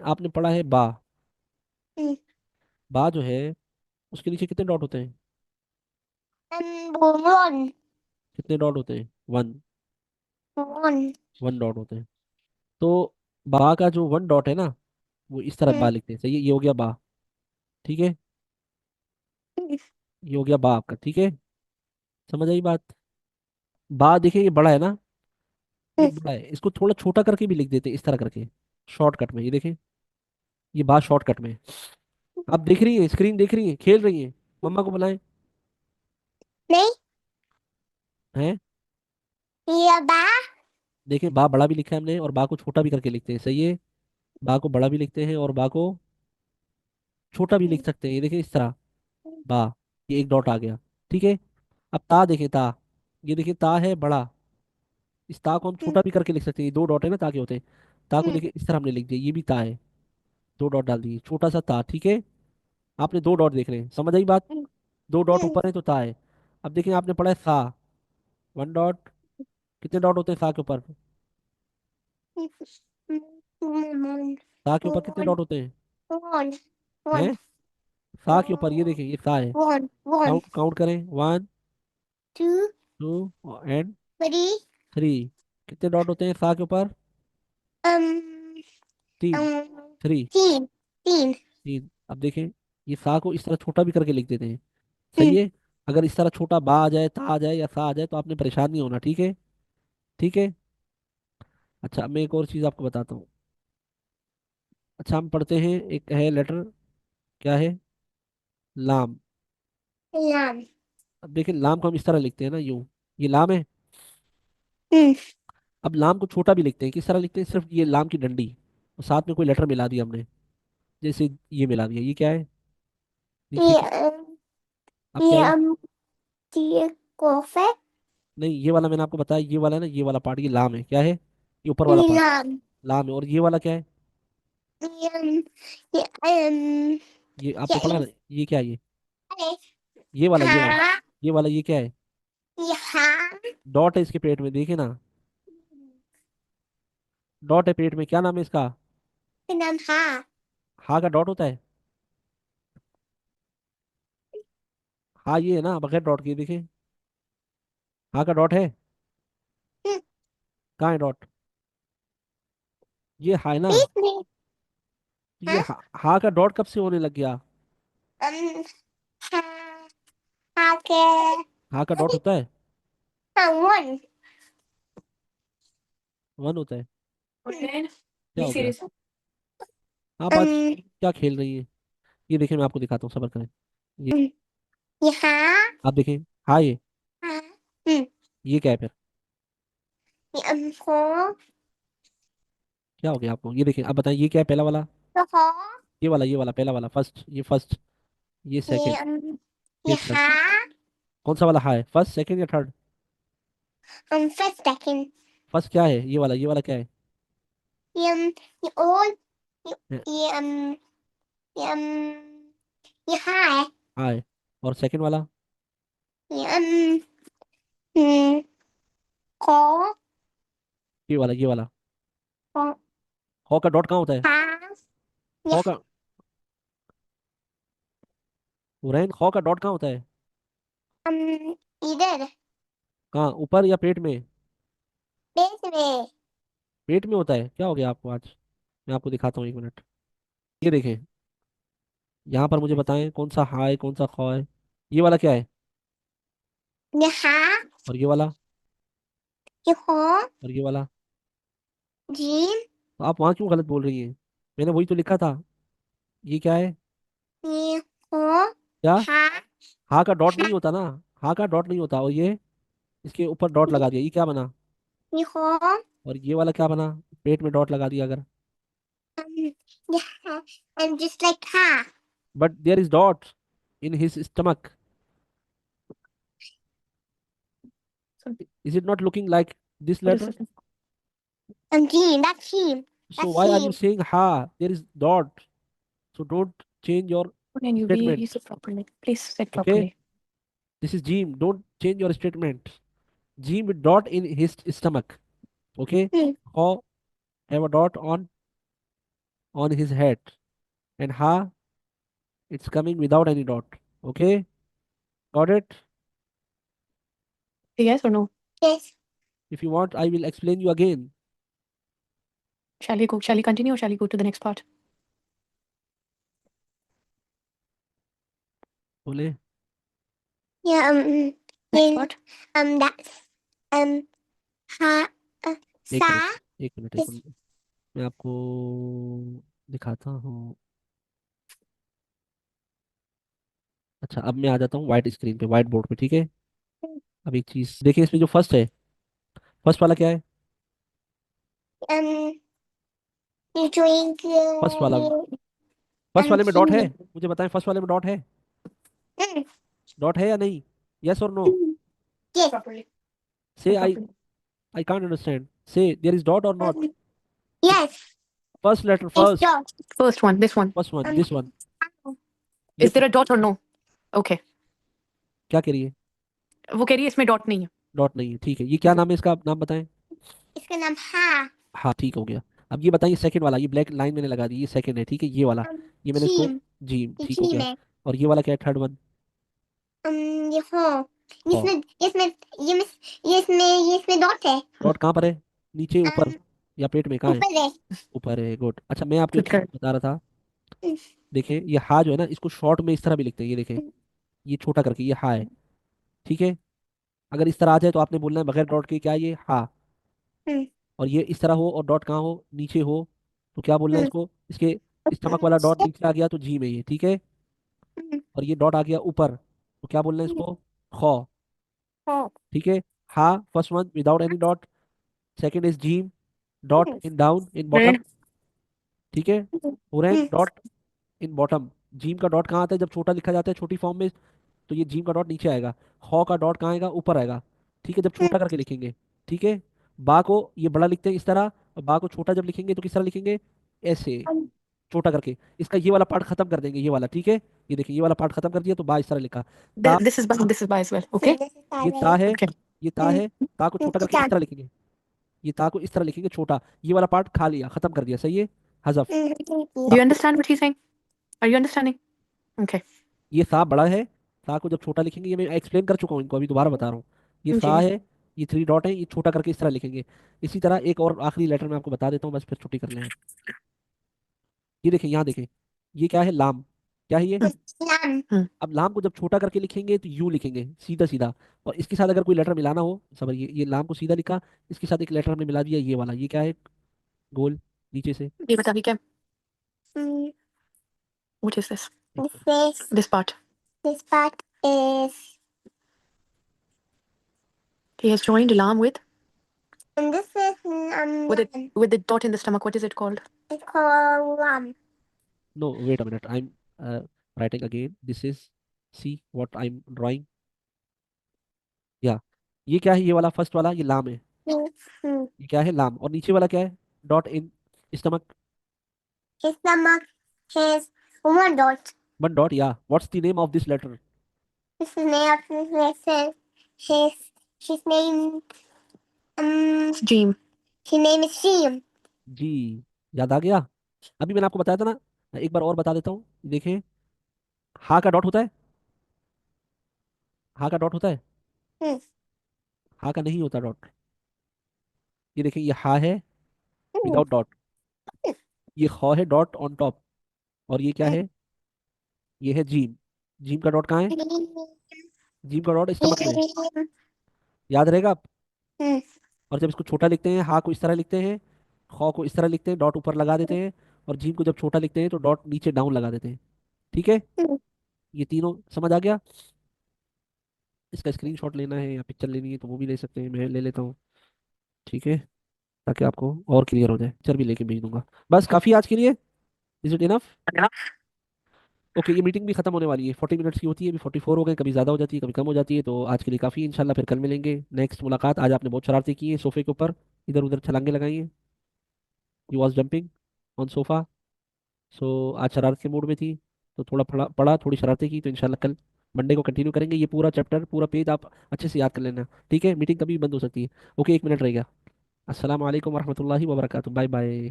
आपने पढ़ा है बा। हम्म, बा जो है उसके नीचे कितने डॉट होते हैं? वन। कितने डॉट होते हैं? वन। वन। वन डॉट होते हैं। तो बा का जो वन डॉट है ना, वो इस तरह बा हम्म, लिखते हैं। सही है, ये हो गया बा। ठीक है, ये हो गया बा आपका। ठीक है, समझ आई बात? बा देखिए ये बड़ा है ना, ये हम्म, बड़ा है, इसको थोड़ा छोटा करके भी लिख देते हैं इस तरह करके, शॉर्टकट में। ये देखें, ये बा शॉर्टकट में है। आप देख रही है, स्क्रीन देख रही है, खेल रही है? मम्मा को बुलाएं। नहीं, हैं? ये बा। देखें, बा बड़ा भी लिखा है हमने और बा को छोटा भी करके लिखते हैं। सही है, बा को बड़ा भी लिखते हैं और बा को छोटा भी लिख सकते हैं। ये देखें इस तरह, बा, ये एक डॉट आ गया। ठीक है, अब ता देखें, ता, ये देखिए ता है बड़ा, इस ता को हम हम्म, छोटा भी करके लिख सकते हैं। ये दो डॉट है ना, ता के होते हैं। ता को हम्म, देखिए इस तरह हमने लिख दिया, ये भी ता है, दो डॉट डाल दिए, छोटा सा ता। ठीक है, आपने दो डॉट देख रहे हैं, समझ आई बात? हम्म, दो डॉट हम्म, ऊपर है तो ता है। अब देखिए आपने पढ़ा है सा, वन डॉट। कितने डॉट होते हैं सा के ऊपर? सा के ऊपर कितने वन। डॉट होते हैं? वन। वन। हैं? सा के ऊपर, ये देखिए ये सा है। वन। वन। काउंट काउंट करें, one, two. Two and three. Three. कितने डॉट होते हैं सा के ऊपर? um, तीन। थ्री। तीन। तीन। तीन। अब देखें, ये सा को इस तरह छोटा भी करके लिख देते हैं। सही हम्म, है, अगर इस तरह छोटा बा आ जाए, ता आ जाए या सा आ जाए तो आपने परेशान नहीं होना। ठीक है, ठीक है। अच्छा, अब मैं एक और चीज़ आपको बताता हूँ। अच्छा, हम पढ़ते हैं, एक है लेटर, क्या है? लाम। लाम। अब देखिए लाम को हम इस तरह लिखते हैं ना, यूं, ये लाम है। हम्म, अब लाम को छोटा भी लिखते हैं, किस तरह लिखते हैं? सिर्फ ये लाम की डंडी और साथ में कोई लेटर मिला दिया हमने, जैसे ये मिला दिया। ये क्या है? नीचे ये क्या? अब क्या ये है? ये कॉफी। नहीं, ये वाला मैंने आपको बताया, ये वाला है ना, ये वाला पार्ट, ये लाम है। क्या है? ये ऊपर वाला पार्ट लाम। लाम है। और ये वाला क्या है? ये ये ये आपने पढ़ा ना, ये क्या है ये? अरे, ये वाला, ये वाला, हाँ। ये वाला, ये क्या है? ये हाँ। डॉट है इसके पेट में, देखिए ना, डॉट है पेट में। क्या नाम है इसका? ये नाम हाँ। हा का डॉट होता है। हा ये है ना, बगैर डॉट के, देखिए, हा का डॉट है। हम्म, कहाँ है डॉट? ये हा है ना। बीच में। ये हाँ। हा का डॉट कब से होने लग गया? um, हाँ। हाँ के। हा का डॉट होता है, हाँ, वन। वन होता है। क्या बी हो गया? सीरियस। आप आज क्या खेल रही है? ये देखिए, मैं आपको दिखाता हूँ, सबर करें। ये, ये हाँ। आप देखें, हा ये, हाँ। हम्म, ये क्या है फिर? ये हो। क्या हो गया आपको? ये देखिए, अब बताइए, ये क्या है? पहला वाला, तो हो। ये वाला पहला वाला, फर्स्ट, ये फर्स्ट, ये ये सेकंड, ये ये थर्ड। हाँ। कौन सा वाला हा है, फर्स्ट, सेकंड या थर्ड? First second. फर्स्ट क्या है? ये वाला क्या है? ये ये ओल। ये है, ये ये ये हाँ है। हा है। और सेकंड वाला? ये हम्म, को। ये वाला, को। हॉ का डॉट कहाँ होता है? हाँ। ये हॉ का, रैन, हॉ का डॉट कहाँ होता है? इधर। कहाँ, ऊपर या पेट में? बेस में। पेट में होता है। क्या हो गया आपको आज? मैं आपको दिखाता हूँ, एक मिनट। ये देखें, यहाँ पर मुझे बताएं कौन सा हा है, कौन सा खौ है? ये वाला क्या है? ये हाँ। और ये वाला? ये हो। और ये वाला? जीम। तो आप वहाँ क्यों गलत बोल रही हैं? मैंने वही तो लिखा था। ये क्या है? ये हो। क्या? हाँ। हा का डॉट हाँ। नहीं होता ना, हा का डॉट नहीं होता। और ये, इसके ऊपर डॉट लगा दिया, ये क्या बना? ये हो। और ये वाला क्या बना? पेट में डॉट लगा दिया अगर। ये हाँ। I'm just like हाँ. But there is dot in his stomach, is it not looking like this letter? Jean, that's him. So That's why are you him. saying ha? There is dot. So don't change your Can you be statement. use it properly? Please sit Okay? properly. This is Jim. Don't change your statement. Jim with dot in his stomach. Okay? Hmm. Or have a dot on on his head. And ha, it's coming without any dot. Okay, got it? Yes or no? Yes. If you want, I will explain you again. Shall we go? Shall we continue or shall we go to the next part? बोले Yeah. Next In part. that's ha एक sa minute एक minute एक is minute मैं आपको दिखाता हूँ। अच्छा, अब मैं आ जाता हूँ व्हाइट स्क्रीन पे, व्हाइट बोर्ड पे, ठीक है। अब एक चीज देखिए, इसमें जो फर्स्ट है, फर्स्ट वाला क्या है? um you drink फर्स्ट वाला, फर्स्ट वाले में डॉट है? tea. मुझे बताएं, फर्स्ट वाले में डॉट है? Mm, डॉट है या नहीं? यस और no? mm. Yes. Properly. Say I Properly. I can't understand. Say there is dot और not? Yes. First letter It's first, dot. First one. This one. First one, Um, this one. ये Is there a dot or no? Okay. क्या कह रही है? वो कह रही है इसमें डॉट नहीं है. डॉट नहीं है, ठीक है। ये क्या नाम है इसका, आप नाम बताएं। इसका नाम हा. हाँ, ठीक हो गया। अब ये बताइए, सेकंड वाला, ये ब्लैक लाइन मैंने लगा दी, ये सेकंड है, ठीक है, ये वाला। ये मैंने इसको Team. जी ये ठीक हो team गया। है. और ये वाला क्या है, थर्ड वन? ये हो. खौ। ये इसमें डॉट है. डॉट कहाँ पर है? नीचे, ऊपर um, या पेट में, कहाँ है? ऊपर है. ऊपर है, गुड। अच्छा, मैं आपको एक Good चीज girl. बता रहा था। Mm, देखिए, ये हा जो है ना, इसको शॉर्ट में इस तरह भी लिखते हैं, ये देखें, mm, ये छोटा करके, ये हा है, ठीक है। अगर इस तरह आ जाए तो आपने बोलना है बगैर डॉट के, क्या है ये, हा। mm, और ये इस तरह हो और डॉट कहाँ हो, नीचे हो, तो क्या बोलना है mm, इसको, इसके स्टमक वाला डॉट नीचे आ गया तो जी में ये, ठीक है। mm, और ये डॉट आ गया ऊपर, तो क्या बोलना है mm. इसको, खौ, Oh. ठीक है। हा, first one without any dot, second is gym, dot in down in bottom, Red. ठीक है। Mm, Oren, mm, dot in bottom. Gym का डॉट कहाँ आता है, जब छोटा लिखा जाता है छोटी फॉर्म में, तो ये जीम का डॉट नीचे आएगा। हॉ का डॉट कहाँ आएगा, ऊपर आएगा, ठीक है, जब mm, छोटा करके लिखेंगे, ठीक है। बा को ये बड़ा लिखते हैं इस तरह, और बा को छोटा जब लिखेंगे तो किस तरह लिखेंगे, ऐसे, छोटा करके। इसका ये वाला पार्ट खत्म कर देंगे, ये वाला, ठीक है। ये देखिए, ये वाला पार्ट खत्म कर दिया तो बा इस तरह लिखा। ता, This is by. This is by as well. Okay. this is ये ता Thailand. है, Okay. ये ता Mm, है। ता को छोटा करके इस Kitan. तरह लिखेंगे, ये ता को इस तरह लिखेंगे छोटा, ये वाला पार्ट खा लिया, खत्म कर दिया, सही है। हजफ। Thank Do you. you understand what he's saying? Are you understanding? Okay. ये सा बड़ा है, सा को जब छोटा लिखेंगे, ये मैं एक्सप्लेन कर चुका हूँ इनको, अभी दोबारा बता रहा हूँ। ये सा जी. है, ये थ्री डॉट है, ये छोटा करके इस तरह लिखेंगे। इसी तरह एक और आखिरी लेटर मैं आपको बता देता हूँ, बस फिर छुट्टी कर लें। ये देखें, यहाँ देखें, ये क्या है, लाम। क्या है ये? Lam. अब लाम को जब छोटा करके लिखेंगे तो यू लिखेंगे, सीधा सीधा। और इसके साथ अगर कोई लेटर मिलाना हो, सबर, ये लाम को सीधा लिखा, इसके साथ एक लेटर हमने मिला दिया, ये वाला, ये क्या है, गोल, नीचे से। ये बता भी क्या? Mm, What is this? this This part. this part is He has joined alarm and this is with it lam. with the dot in the stomach. What is it called? It's called lam. No wait a minute, I am writing again, this is, see what I am drawing, या ये क्या है, ये वाला first वाला, ये लाम है। Mm. ये क्या है, लाम। और नीचे वाला क्या है, dot in stomach, His stomach has one dot. One dot, या what's the name of this letter? This is name of this lesson. His his name Jeem. his name is Sheem. जी, याद आ गया। अभी मैंने आपको बताया था ना, एक बार और बता देता हूँ, देखें, हा का डॉट होता है, हा का डॉट होता है, Hmm. हा का नहीं होता डॉट। ये देखिए, ये हा है Hmm. विदाउट डॉट, ये खौ है डॉट ऑन टॉप, और ये क्या है, ये है जीम। जीम का डॉट कहाँ है? जीम का डॉट स्टमक में है। याद रहेगा आप? Hmm. और जब इसको छोटा लिखते हैं, हा को इस तरह लिखते हैं, खौ को इस तरह लिखते हैं, डॉट ऊपर लगा देते हैं, और जीम को जब छोटा लिखते हैं तो डॉट नीचे डाउन लगा देते हैं, ठीक है। Hmm. ये तीनों समझ आ गया। इसका स्क्रीनशॉट लेना है या पिक्चर लेनी है तो वो भी ले सकते हैं, मैं ले लेता हूँ, ठीक है, ताकि आपको और क्लियर हो जाए। पिक्चर भी लेके भेज दूंगा। बस काफ़ी आज के लिए, इज इट इनफ? ओके, ये मीटिंग भी खत्म होने वाली है, 40 मिनट्स की होती है, अभी 44 हो गए, कभी ज़्यादा हो जाती है, कभी कम हो जाती है, तो आज के लिए काफ़ी, इंशाल्लाह फिर कल मिलेंगे, नेक्स्ट मुलाकात। आज आपने बहुत शरारती की है, सोफे के ऊपर इधर उधर छलांगे लगाई हैं, you was jumping on sofa, so आज शरारत के मूड में थी, तो थोड़ा पढ़ा पढ़ा, थोड़ी शरारतें की, तो इंशाल्लाह कल मंडे को कंटिन्यू करेंगे। ये पूरा चैप्टर, पूरा पेज आप अच्छे से याद कर लेना, ठीक है। मीटिंग कभी भी बंद हो सकती है। ओके, 1 मिनट रह गया। अस्सलाम वालेकुम वरहमतुल्लाहि वबरकातुहू, बाय बाय।